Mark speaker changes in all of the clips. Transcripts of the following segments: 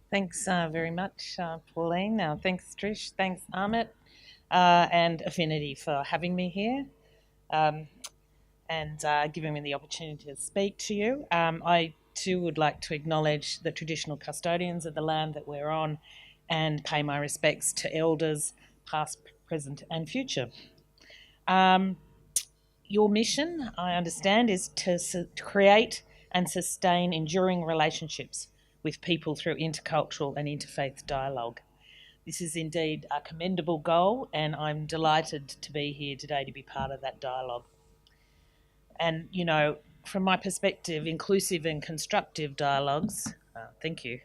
Speaker 1: Thanks very much, Pauline. Thanks, Trish. Thanks, Amit, and Affinity for having me here um, and giving me the opportunity to speak to you. I too would like to acknowledge the traditional custodians of the land that we're on and pay my respects to elders, past, present, and future. Um, your mission, I understand, is to create and sustain enduring relationships with people through intercultural and interfaith dialogue. This is indeed a commendable goal, and I'm delighted to be here today to be part of that dialogue. And, from my perspective, inclusive and constructive dialogues, thank you,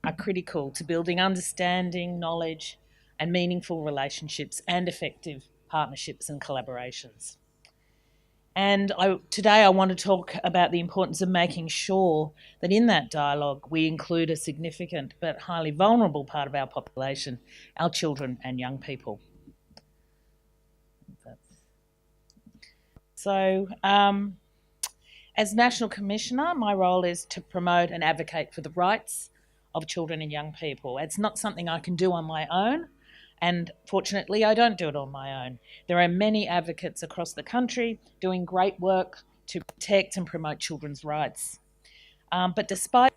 Speaker 1: are critical to building understanding, knowledge, and meaningful relationships and effective partnerships and collaborations. And today I want to talk about the importance of making sure that in that dialogue we include a significant but highly vulnerable part of our population, our children and young people. So, as National Commissioner, my role is to promote and advocate for the rights of children and young people. It's not something I can do on my own. And fortunately, I don't do it on my own. There are many advocates across the country doing great work to protect and promote children's rights. But despite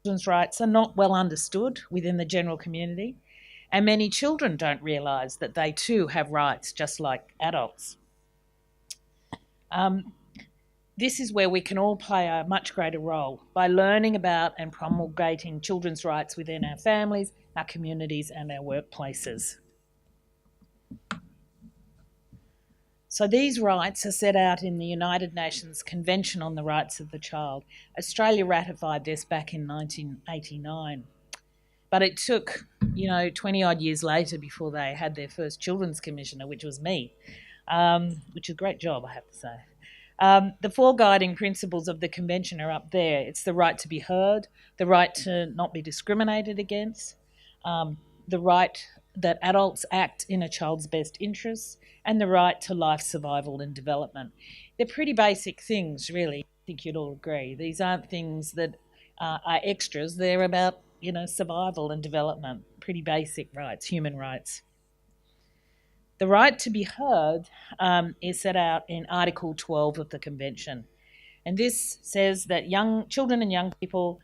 Speaker 1: children's rights are not well understood within the general community, and many children don't realise that they too have rights just like adults. This is where we can all play a much greater role by learning about and promulgating children's rights within our families, our communities, and our workplaces. So these rights are set out in the United Nations Convention on the Rights of the Child. Australia ratified this back in 1989. But it took, 20 odd years later before they had their first children's commissioner, which was me, which is a great job, I have to say. The four guiding principles of the convention are up there. It's the right to be heard, the right to not be discriminated against, the right that adults act in a child's best interests, and the right to life, survival, and development. They're pretty basic things, really. I think you'd all agree. These aren't things that are extras. They're about, survival and development. Pretty basic rights, human rights. The right to be heard is set out in Article 12 of the Convention. And this says that young children and young people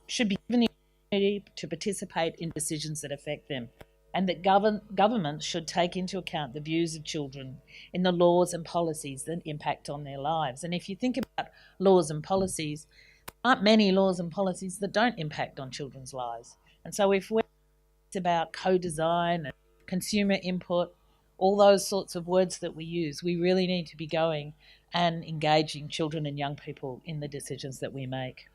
Speaker 1: should be given the opportunity to participate in decisions that affect them, and that governments should take into account the views of children in the laws and policies that impact on their lives. And if you think about laws and policies, there aren't many laws and policies that don't impact on children's lives. And so if we're about co-design and consumer input, all those sorts of words that we use, we really need to be going and engaging children and young people in the decisions that we make.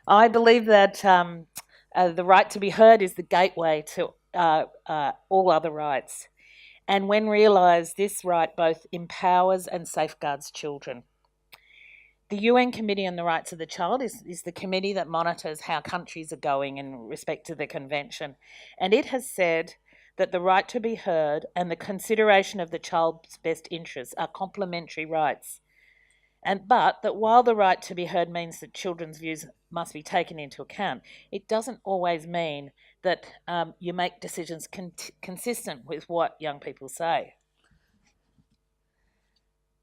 Speaker 1: I believe that the right to be heard is the gateway to all other rights. And when realised, this right both empowers and safeguards children. The UN Committee on the Rights of the Child is the committee that monitors how countries are going in respect to the convention. And it has said that the right to be heard and the consideration of the child's best interests are complementary rights. But that while the right to be heard means that children's views must be taken into account, it doesn't always mean that you make decisions consistent with what young people say.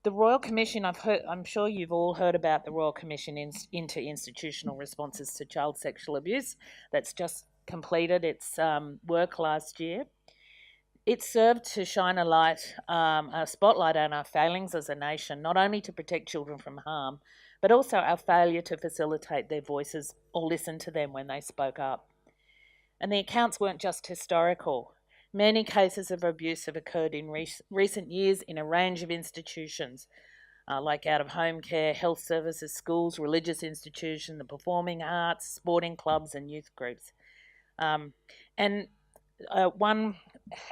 Speaker 1: The Royal Commission, I'm sure you've all heard about the Royal Commission into Institutional Responses to Child Sexual Abuse. That's just completed its work last year. It served to shine a spotlight on our failings as a nation, not only to protect children from harm, but also our failure to facilitate their voices or listen to them when they spoke up. And the accounts weren't just historical. Many cases of abuse have occurred in recent years in a range of institutions, like out-of-home care, health services, schools, religious institutions, the performing arts, sporting clubs, and youth groups.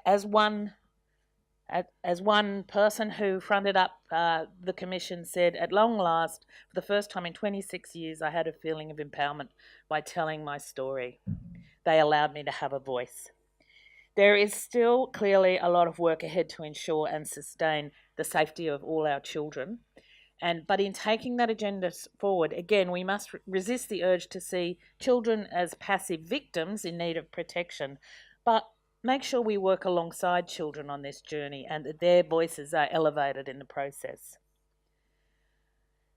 Speaker 1: As one person who fronted up the commission said, at long last, for the first time in 26 years, I had a feeling of empowerment by telling my story. They allowed me to have a voice. There is still clearly a lot of work ahead to ensure and sustain the safety of all our children. But in taking that agenda forward, again, we must resist the urge to see children as passive victims in need of protection, but make sure we work alongside children on this journey and that their voices are elevated in the process.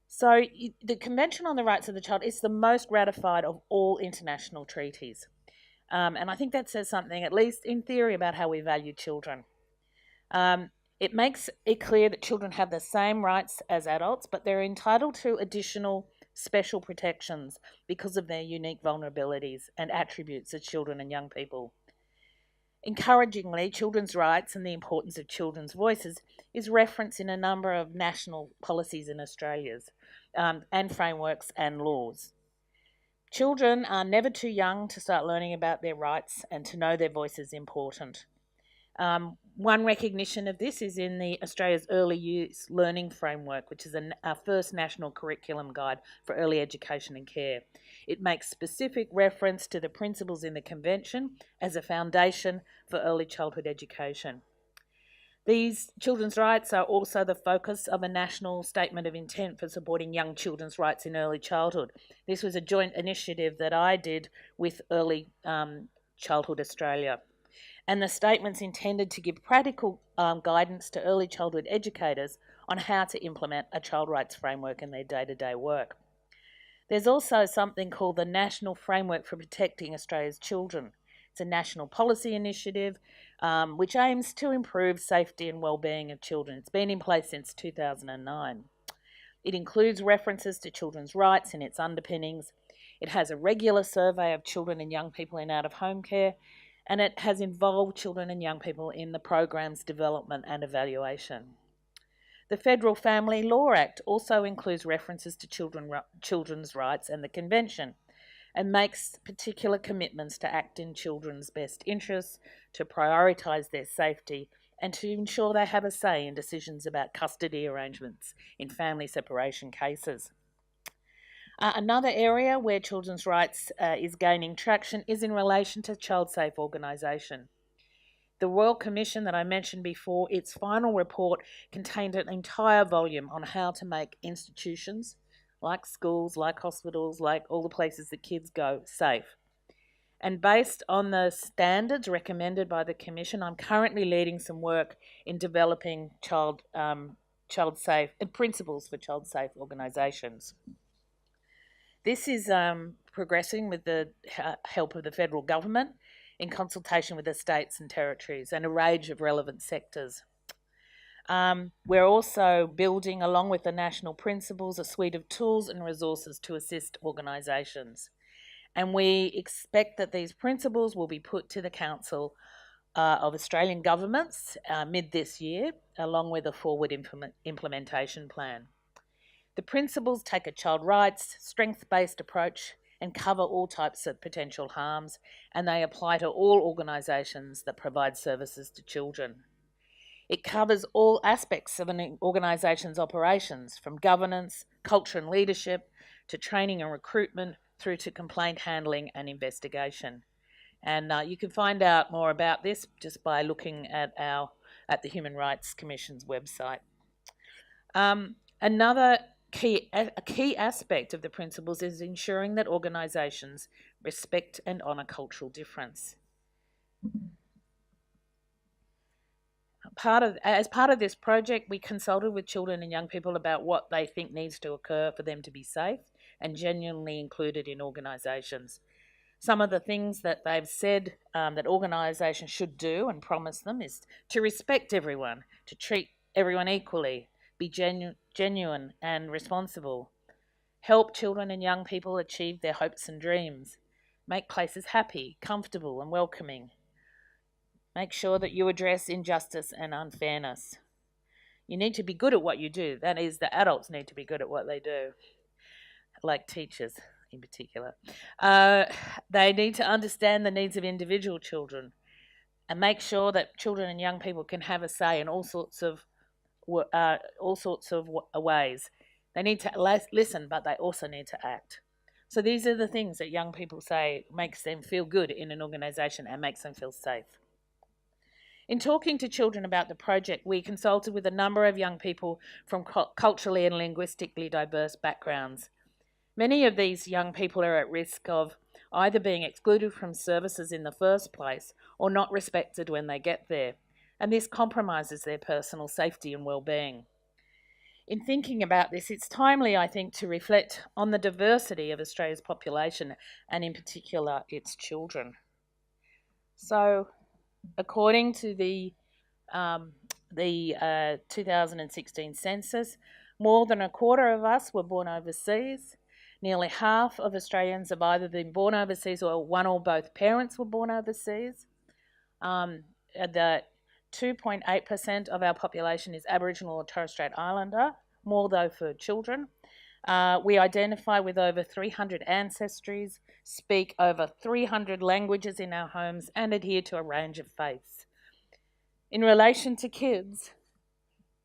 Speaker 1: So the Convention on the Rights of the Child is the most ratified of all international treaties. And I think that says something, at least in theory, about how we value children. It makes it clear that children have the same rights as adults, but they're entitled to additional special protections because of their unique vulnerabilities and attributes as children and young people. Encouragingly, children's rights and the importance of children's voices is referenced in a number of national policies in Australia, and frameworks and laws. Children are never too young to start learning about their rights and to know their voice is important. One recognition of this is in the Australia's Early Years Learning Framework, which is our first national curriculum guide for early education and care. It makes specific reference to the principles in the Convention as a foundation for early childhood education. These children's rights are also the focus of a national statement of intent for supporting young children's rights in early childhood. This was a joint initiative that I did with Early Childhood Australia. And the statement's intended to give practical guidance to early childhood educators on how to implement a child rights framework in their day-to-day work. There's also something called the National Framework for Protecting Australia's Children. It's a national policy initiative which aims to improve safety and wellbeing of children. It's been in place since 2009. It includes references to children's rights in its underpinnings. It has a regular survey of children and young people in out-of-home care, and it has involved children and young people in the program's development and evaluation. The Federal Family Law Act also includes references to children's rights and the Convention, and makes particular commitments to act in children's best interests, to prioritise their safety, and to ensure they have a say in decisions about custody arrangements in family separation cases. Another area where children's rights is gaining traction is in relation to child safe organisation. The Royal Commission that I mentioned before, its final report contained an entire volume on how to make institutions, like schools, like hospitals, like all the places that kids go, safe. And based on the standards recommended by the Commission, I'm currently leading some work in developing child safe principles for child safe organisations. This is progressing with the help of the federal government in consultation with the states and territories and a range of relevant sectors. We're also building, along with the national principles, a suite of tools and resources to assist organisations. And we expect that these principles will be put to the Council of Australian Governments mid this year, along with a forward implementation plan. The principles take a child rights, strength-based approach and cover all types of potential harms, and they apply to all organisations that provide services to children. It covers all aspects of an organisation's operations, from governance, culture and leadership, to training and recruitment, through to complaint handling and investigation. And you can find out more about this just by looking at the Human Rights Commission's website. Another key aspect of the principles is ensuring that organisations respect and honour cultural difference. As part of this project, we consulted with children and young people about what they think needs to occur for them to be safe and genuinely included in organisations. Some of the things that they've said that organisations should do and promise them is to respect everyone, to treat everyone equally, be genuine and responsible, help children and young people achieve their hopes and dreams, make places happy, comfortable and welcoming. Make sure that you address injustice and unfairness. You need to be good at what you do. That is, the adults need to be good at what they do, like teachers in particular. They need to understand the needs of individual children and make sure that children and young people can have a say in all sorts of ways. They need to listen, but they also need to act. So these are the things that young people say makes them feel good in an organisation and makes them feel safe. In talking to children about the project, we consulted with a number of young people from culturally and linguistically diverse backgrounds. Many of these young people are at risk of either being excluded from services in the first place or not respected when they get there, and this compromises their personal safety and well-being. In thinking about this, it's timely, I think, to reflect on the diversity of Australia's population and in particular its children. So, according to the 2016 census, more than a quarter of us were born overseas. Nearly half of Australians have either been born overseas or one or both parents were born overseas. The 2.8% of our population is Aboriginal or Torres Strait Islander, more though for children. We identify with over 300 ancestries, speak over 300 languages in our homes, and adhere to a range of faiths. In relation to kids,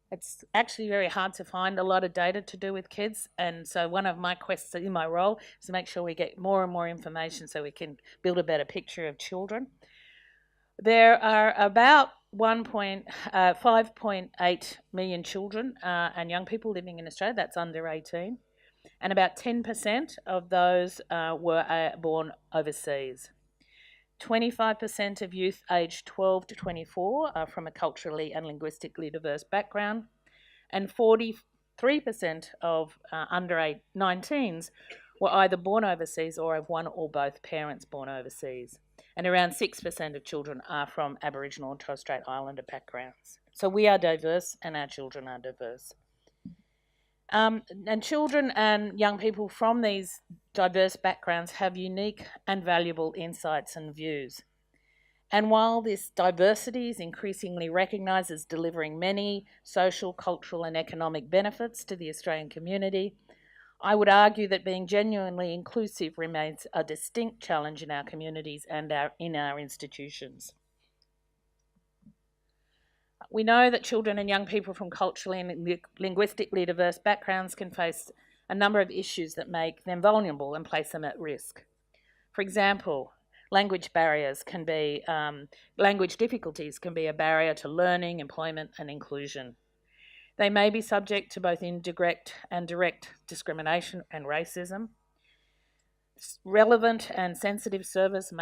Speaker 1: it's actually very hard to find a lot of data to do with kids, and so one of my quests in my role is to make sure we get more and more information so we can build a better picture of children. There are about 5.8 million children and young people living in Australia, that's under 18, and about 10% of those were born overseas. 25% of youth aged 12 to 24 are from a culturally and linguistically diverse background, and 43% of under 19s were either born overseas or have one or both parents born overseas. And around 6% of children are from Aboriginal and Torres Strait Islander backgrounds. So we are diverse and our children are diverse. And children and young people from these diverse backgrounds have unique and valuable insights and views. And while this diversity is increasingly recognised as delivering many social, cultural and economic benefits to the Australian community, I would argue that being genuinely inclusive remains a distinct challenge in our communities and in our institutions. We know that children and young people from culturally and linguistically diverse backgrounds can face a number of issues that make them vulnerable and place them at risk. For example, language difficulties can be a barrier to learning, employment and inclusion. They may be subject to both indirect and direct discrimination and racism. Relevant and sensitive services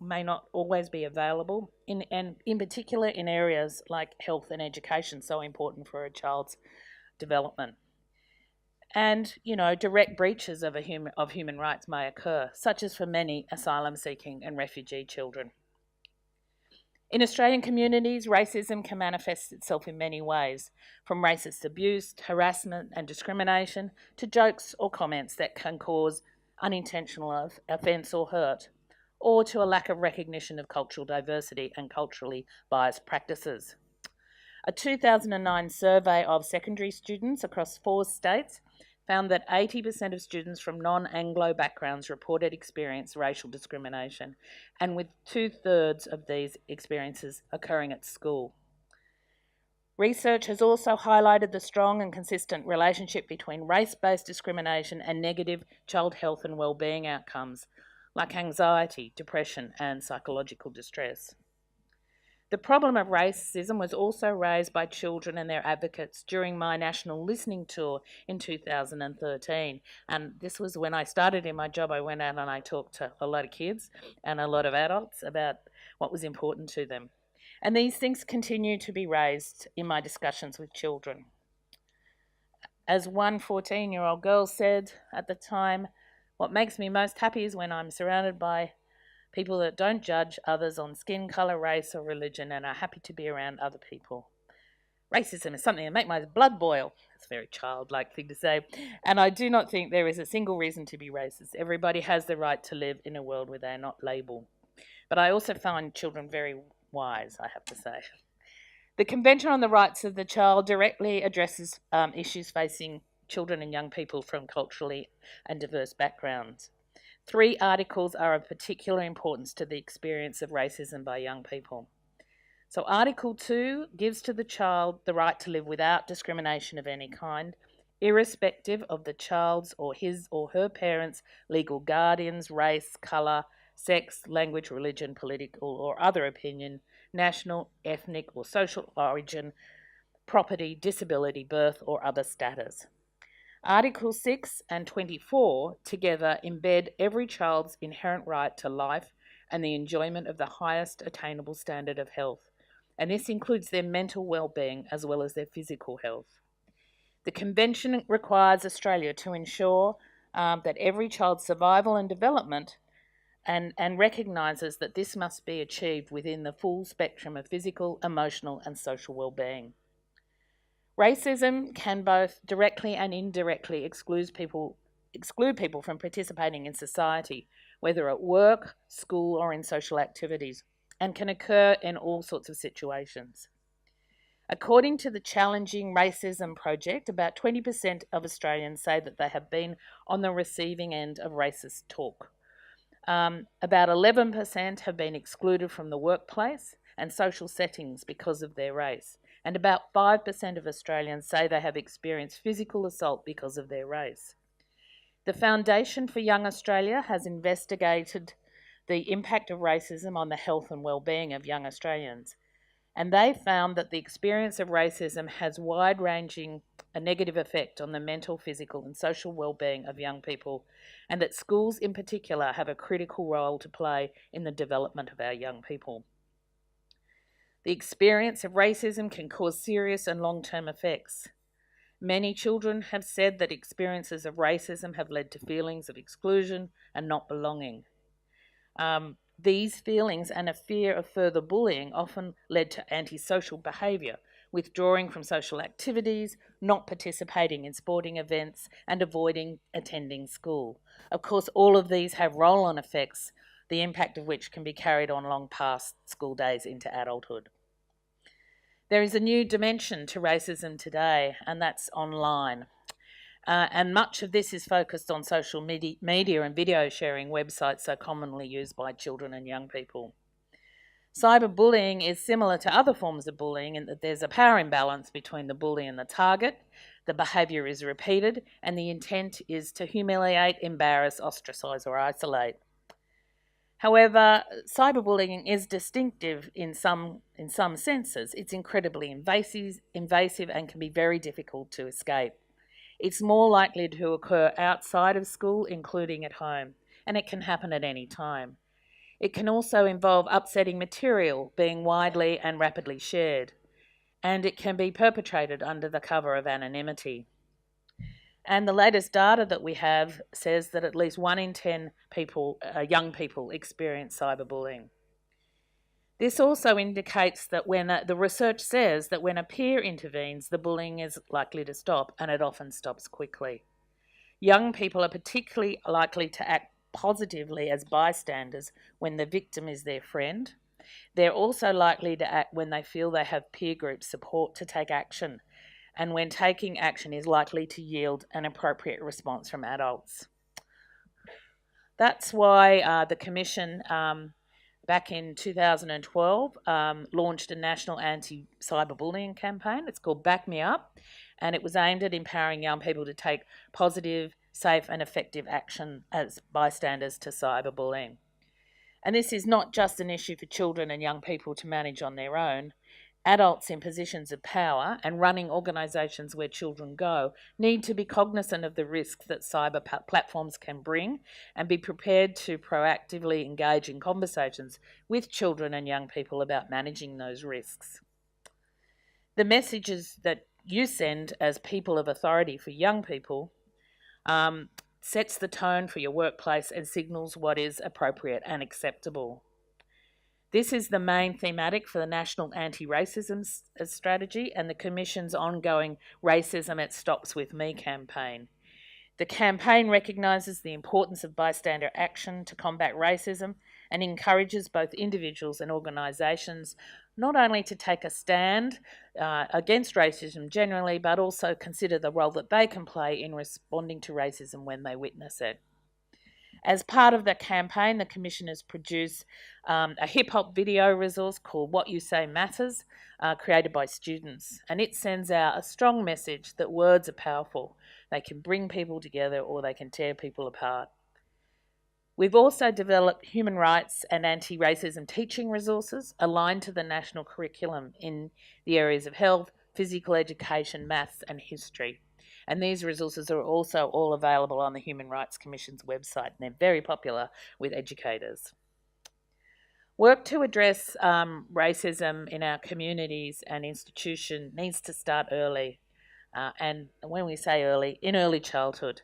Speaker 1: may not always be available, in particular in areas like health and education, so important for a child's development. And, direct breaches of human rights may occur, such as for many asylum-seeking and refugee children. In Australian communities, racism can manifest itself in many ways, from racist abuse, harassment and discrimination, to jokes or comments that can cause unintentional offence or hurt, or to a lack of recognition of cultural diversity and culturally biased practices. A 2009 survey of secondary students across 4 states found that 80% of students from non-Anglo backgrounds reported experience racial discrimination, and with 2/3 of these experiences occurring at school. Research has also highlighted the strong and consistent relationship between race-based discrimination and negative child health and well-being outcomes, like anxiety, depression, and psychological distress. The problem of racism was also raised by children and their advocates during my national listening tour in 2013. And this was when I started in my job. I went out and I talked to a lot of kids and a lot of adults about what was important to them. And these things continue to be raised in my discussions with children. As one 14-year-old girl said at the time, "What makes me most happy is when I'm surrounded by people that don't judge others on skin colour, race or religion and are happy to be around other people. Racism is something that makes my blood boil." It's a very childlike thing to say. And I do not think there is a single reason to be racist. Everybody has the right to live in a world where they are not labelled. But I also find children very wise, I have to say. The Convention on the Rights of the Child directly addresses issues facing children and young people from culturally and diverse backgrounds. 3 articles are of particular importance to the experience of racism by young people. So Article 2 gives to the child the right to live without discrimination of any kind, irrespective of the child's or his or her parents' legal guardians, race, colour, sex, language, religion, political or other opinion, national, ethnic, or social origin, property, disability, birth, or other status. Article 6 and 24 together embed every child's inherent right to life and the enjoyment of the highest attainable standard of health, and this includes their mental well-being as well as their physical health. The Convention requires Australia to ensure that every child's survival and development and recognises that this must be achieved within the full spectrum of physical, emotional and social well-being. Racism can both directly and indirectly exclude people from participating in society, whether at work, school or in social activities, and can occur in all sorts of situations. According to the Challenging Racism Project, about 20% of Australians say that they have been on the receiving end of racist talk. About 11% have been excluded from the workplace and social settings because of their race, and about 5% of Australians say they have experienced physical assault because of their race. The Foundation for Young Australia has investigated the impact of racism on the health and well-being of young Australians, and they found that the experience of racism has wide-ranging a negative effect on the mental, physical and social well-being of young people, and that schools in particular have a critical role to play in the development of our young people. The experience of racism can cause serious and long-term effects. Many children have said that experiences of racism have led to feelings of exclusion and not belonging. These feelings and a fear of further bullying often led to antisocial behaviour, withdrawing from social activities, not participating in sporting events, and avoiding attending school. Of course, all of these have roll-on effects, the impact of which can be carried on long past school days into adulthood. There is a new dimension to racism today, and that's online. And much of this is focused on social media and video sharing websites so commonly used by children and young people. Cyberbullying is similar to other forms of bullying in that there's a power imbalance between the bully and the target, the behaviour is repeated, and the intent is to humiliate, embarrass, ostracise or isolate. However, cyberbullying is distinctive in some senses. It's incredibly invasive and can be very difficult to escape. It's more likely to occur outside of school, including at home, and it can happen at any time. It can also involve upsetting material being widely and rapidly shared, and it can be perpetrated under the cover of anonymity. And the latest data that we have says that at least 1 in 10 young people experience cyberbullying. This also indicates that the research says that when a peer intervenes, the bullying is likely to stop, and it often stops quickly. Young people are particularly likely to act positively as bystanders when the victim is their friend. They're also likely to act when they feel they have peer group support to take action, and when taking action is likely to yield an appropriate response from adults. That's why the Commission back in 2012, launched a national anti-cyberbullying campaign. It's called Back Me Up, and it was aimed at empowering young people to take positive, safe and effective action as bystanders to cyberbullying. And this is not just an issue for children and young people to manage on their own. Adults in positions of power and running organisations where children go need to be cognizant of the risks that cyber platforms can bring and be prepared to proactively engage in conversations with children and young people about managing those risks. The messages that you send as people of authority for young people sets the tone for your workplace and signals what is appropriate and acceptable. This is the main thematic for the National Anti-Racism Strategy and the Commission's ongoing Racism It Stops With Me campaign. The campaign recognises the importance of bystander action to combat racism and encourages both individuals and organisations not only to take a stand against racism generally, but also consider the role that they can play in responding to racism when they witness it. As part of the campaign, the Commission has produced a hip-hop video resource called What You Say Matters, created by students. And it sends out a strong message that words are powerful. They can bring people together or they can tear people apart. We've also developed human rights and anti-racism teaching resources aligned to the national curriculum in the areas of health, physical education, maths and history. And these resources are also all available on the Human Rights Commission's website, and they're very popular with educators. Work to address racism in our communities and institution needs to start early. And when we say early, in early childhood.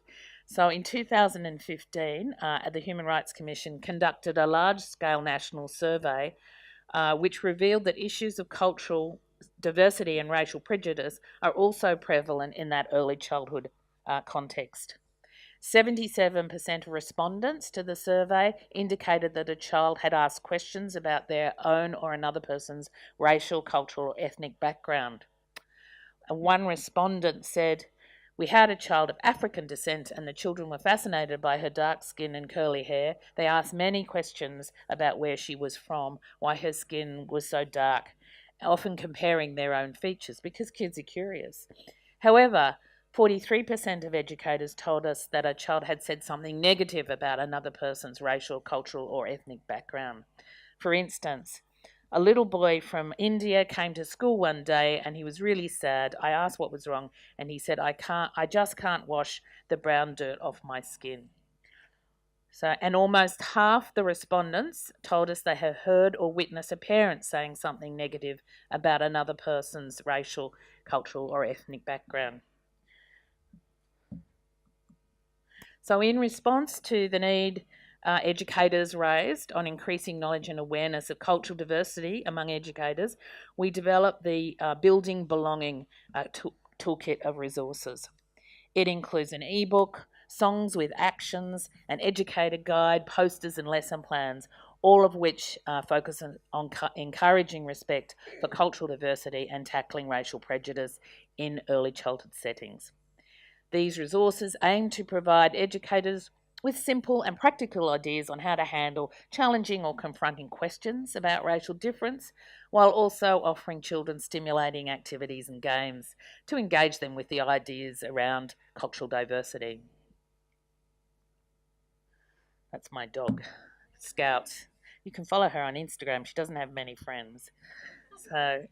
Speaker 1: So in 2015, the Human Rights Commission conducted a large-scale national survey which revealed that issues of cultural diversity and racial prejudice are also prevalent in that early childhood context. 77% of respondents to the survey indicated that a child had asked questions about their own or another person's racial, cultural, or ethnic background. And one respondent said, "We had a child of African descent and the children were fascinated by her dark skin and curly hair. They asked many questions about where she was from, why her skin was so dark, often comparing their own features because kids are curious." However, 43% of educators told us that a child had said something negative about another person's racial, cultural, or ethnic background. For instance, a little boy from India came to school one day and he was really sad. I asked what was wrong and he said, I just can't wash the brown dirt off my skin. And almost half the respondents told us they have heard or witnessed a parent saying something negative about another person's racial, cultural, or ethnic background. So in response to the need educators raised on increasing knowledge and awareness of cultural diversity among educators, we developed the Building Belonging Toolkit of Resources. It includes an ebook, songs with actions, an educator guide, posters and lesson plans, all of which focus on encouraging respect for cultural diversity and tackling racial prejudice in early childhood settings. These resources aim to provide educators with simple and practical ideas on how to handle challenging or confronting questions about racial difference, while also offering children stimulating activities and games to engage them with the ideas around cultural diversity. That's my dog, Scout. You can follow her on Instagram. She doesn't have many friends. So,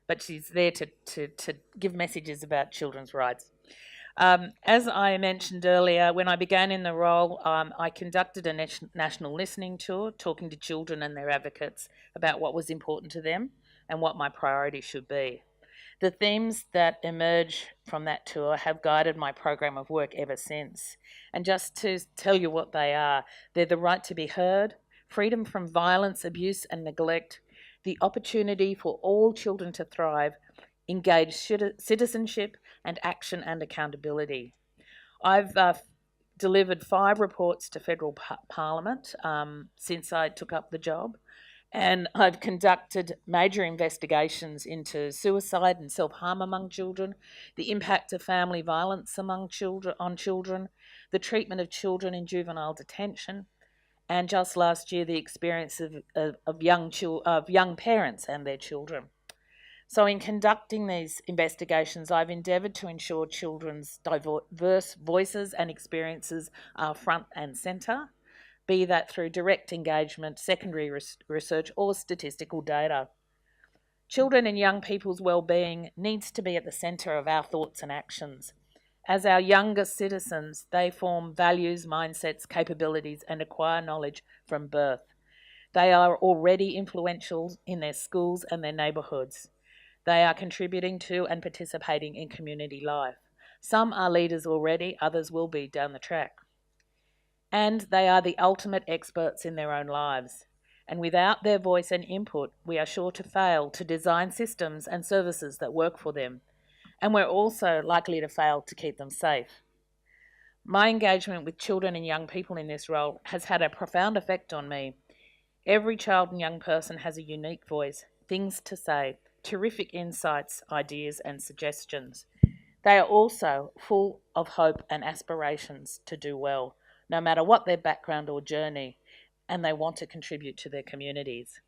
Speaker 1: but she's there to give messages about children's rights. As I mentioned earlier, when I began in the role, I conducted a national listening tour, talking to children and their advocates about what was important to them and what my priorities should be. The themes that emerge from that tour have guided my program of work ever since. And just to tell you what they are, they're the right to be heard, freedom from violence, abuse and neglect, the opportunity for all children to thrive, engaged citizenship and action and accountability. I've delivered 5 reports to Federal Parliament since I took up the job, and I've conducted major investigations into suicide and self-harm among children, the impact of family violence on children, the treatment of children in juvenile detention, and just last year the experience of young parents and their children. So in conducting these investigations, I've endeavoured to ensure children's diverse voices and experiences are front and centre, be that through direct engagement, secondary research or statistical data. Children and young people's well-being needs to be at the centre of our thoughts and actions. As our younger citizens, they form values, mindsets, capabilities and acquire knowledge from birth. They are already influential in their schools and their neighbourhoods. They are contributing to and participating in community life. Some are leaders already, others will be down the track. And they are the ultimate experts in their own lives. And without their voice and input, we are sure to fail to design systems and services that work for them. And we're also likely to fail to keep them safe. My engagement with children and young people in this role has had a profound effect on me. Every child and young person has a unique voice, things to say, terrific insights, ideas and suggestions. They are also full of hope and aspirations to do well, no matter what their background or journey, and they want to contribute to their communities.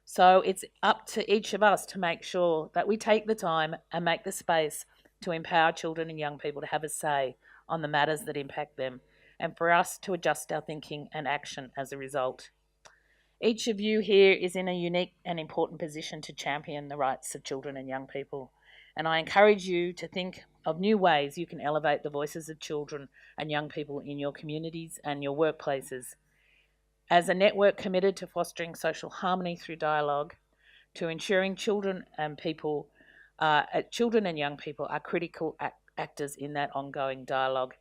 Speaker 1: So it's up to each of us to make sure that we take the time and make the space to empower children and young people to have a say on the matters that impact them, and for us to adjust our thinking and action as a result. Each of you here is in a unique and important position to champion the rights of children and young people, and I encourage you to think of new ways you can elevate the voices of children and young people in your communities and your workplaces. As a network committed to fostering social harmony through dialogue, to ensuring children and young people are critical actors in that ongoing dialogue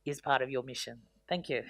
Speaker 1: is part of your mission. Thank you.